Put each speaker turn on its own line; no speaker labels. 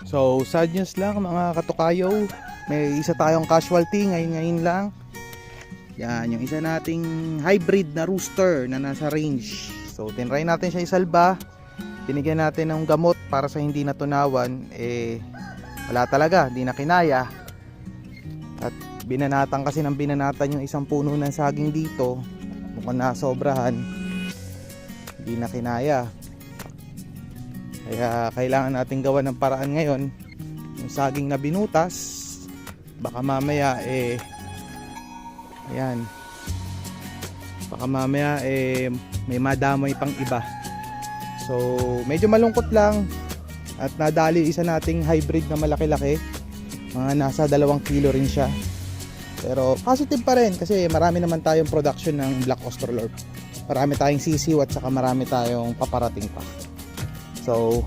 So sad news lang mga katukayo, may isa tayong casualty ngayon lang. Yan, yung isa nating hybrid na rooster na nasa range. So tinry natin siya isalba, binigyan natin ng gamot para sa hindi natunawan, wala talaga, hindi na kinaya. At binanatan kasi ng binanatan yung isang puno ng saging dito, mukhang nasobrahan, hindi na kinaya. Kaya kailangan natin gawa ng paraan ngayon. Yung saging na binutas, baka mamaya ayan, baka mamaya may madamay pang iba. So medyo malungkot lang. At nadali isa nating hybrid na malaki-laki, mga nasa 2 kilo rin siya. Pero positive pa rin kasi marami naman tayong production ng Black Australorp. Marami tayong sisiw at saka marami tayong paparating pa. So